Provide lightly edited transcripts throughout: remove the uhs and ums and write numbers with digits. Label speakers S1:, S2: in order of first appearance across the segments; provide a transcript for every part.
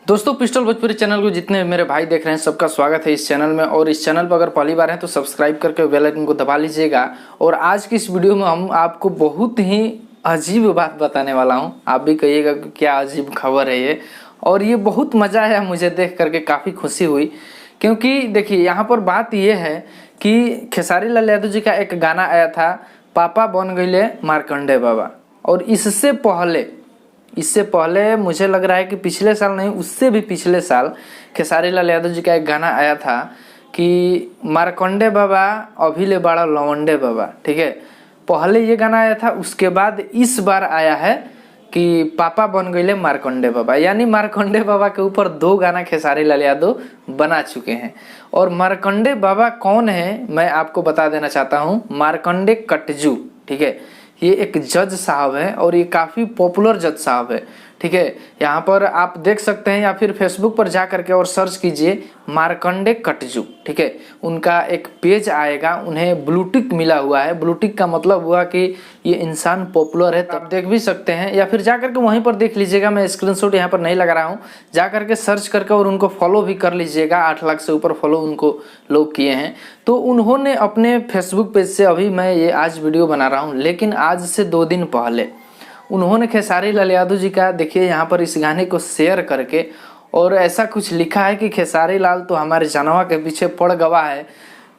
S1: दोस्तों pistol Bhojpuri channel को जितने मेरे भाई देख रहे हैं सबका स्वागत है इस चैनल में। और इस चैनल पर अगर पहली बार है तो सब्सक्राइब करके बेल आइकन को दबा लीजिएगा। और आज की इस वीडियो में हम आपको बहुत ही अजीब बात बताने वाला हूं। आप भी कहिएगा कि क्या अजीब खबर है ये। और ये बहुत मज़ा आया मुझे देख करके, काफ़ी खुशी हुई। क्योंकि देखिए यहाँ पर बात ये है कि खेसारी लाल यादव जी का एक गाना आया था, पापा बन गईले मार्कंडे बाबा। और इससे पहले मुझे लग रहा है कि पिछले साल नहीं, उससे भी पिछले साल खेसारी लाल यादव जी का एक गाना आया था कि मार्कंडे बाबा अभी ले बाड़ा लवंडे बाबा। ठीक है, पहले ये गाना आया था, उसके बाद इस बार आया है कि पापा बन गईले मार्कंडे बाबा। यानी मार्कंडे बाबा के ऊपर 2 गाना खेसारी लाल यादव बना चुके हैं। और मार्कंडे बाबा कौन है मैं आपको बता देना चाहता हूँ। मार्कंडे कटजू, ठीक है, ये एक जज साहब है और ये काफ़ी पॉपुलर जज साहब है। ठीक है, यहाँ पर आप देख सकते हैं या फिर फेसबुक पर जा करके और सर्च कीजिए मार्कंडे कटजू। ठीक है, उनका एक पेज आएगा, उन्हें ब्लू टिक मिला हुआ है। ब्लू टिक का मतलब हुआ कि ये इंसान पॉपुलर है, तब देख भी सकते हैं या फिर जा करके वहीं पर देख लीजिएगा। मैं स्क्रीनशॉट यहाँ पर नहीं लगा रहा हूँ, जा करके सर्च करके और उनको फॉलो भी कर लीजिएगा। 8 लाख से ऊपर फॉलो उनको लोग किए हैं। तो उन्होंने अपने फेसबुक पेज से, अभी मैं ये आज वीडियो बना रहा हूँ लेकिन आज से 2 दिन पहले उन्होंने खेसारी लाल यादव जी का, देखिए यहाँ पर इस गाने को शेयर करके और ऐसा कुछ लिखा है कि खेसारी लाल तो हमारे जानवा के पीछे पड़ गवा है,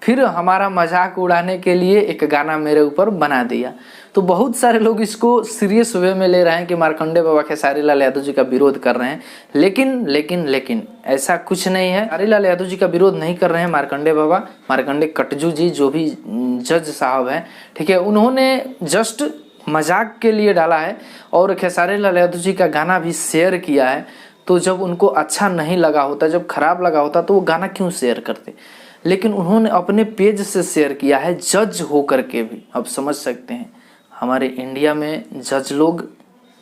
S1: फिर हमारा मजाक उड़ाने के लिए एक गाना मेरे ऊपर बना दिया। तो बहुत सारे लोग इसको सीरियस वे में ले रहे हैं कि मार्कंडे बाबा खेसारी लाल यादव जी का विरोध कर रहे हैं। लेकिन ऐसा कुछ नहीं है। खेसारी लाल यादव जी का विरोध नहीं कर रहे हैं मार्कंडे बाबा। मार्कंडे कटजू जी जो भी जज साहब हैं, ठीक है, उन्होंने जस्ट मजाक के लिए डाला है और खेसारी लाल यादव जी का गाना भी शेयर किया है। तो जब उनको अच्छा नहीं लगा होता, जब खराब लगा होता, तो वो गाना क्यों शेयर करते। लेकिन उन्होंने अपने पेज से शेयर किया है, जज हो करके भी। अब समझ सकते हैं हमारे इंडिया में जज लोग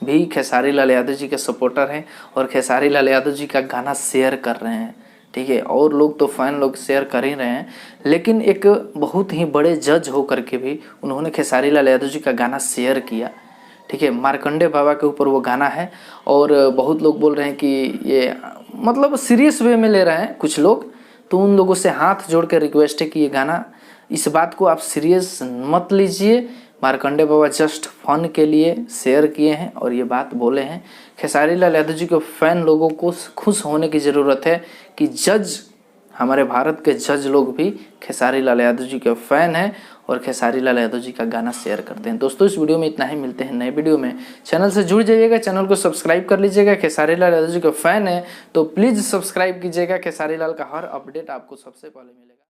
S1: भी खेसारी लाल यादव जी के सपोर्टर हैं और खेसारी लाल यादव जी का गाना शेयर कर रहे हैं। ठीक है, और लोग तो फैन लोग शेयर कर ही रहे हैं, लेकिन एक बहुत ही बड़े जज हो करके भी उन्होंने खेसारी लाल यादव जी का गाना शेयर किया। ठीक है, मार्कंडे बाबा के ऊपर वो गाना है। और बहुत लोग बोल रहे हैं कि ये मतलब सीरियस वे में ले रहे हैं कुछ लोग। तो उन लोगों से हाथ जोड़ के रिक्वेस्ट है कि ये गाना, इस बात को आप सीरियस मत लीजिए। मार्कंडे बाबा जस्ट फन के लिए शेयर किए हैं और ये बात बोले हैं। खेसारी लाल यादव जी के फैन लोगों को खुश होने की ज़रूरत है कि जज, हमारे भारत के जज लोग भी खेसारी लाल यादव जी के फैन हैं और खेसारी लाल यादव जी का गाना शेयर करते हैं। दोस्तों इस वीडियो में इतना ही, मिलते हैं नए वीडियो में। चैनल से जुड़ जाइएगा, चैनल को सब्सक्राइब कर लीजिएगा। खेसारी लाल यादव जी के फैन है तो प्लीज़ सब्सक्राइब कीजिएगा। खेसारी लाल का हर अपडेट आपको सबसे पहले मिलेगा।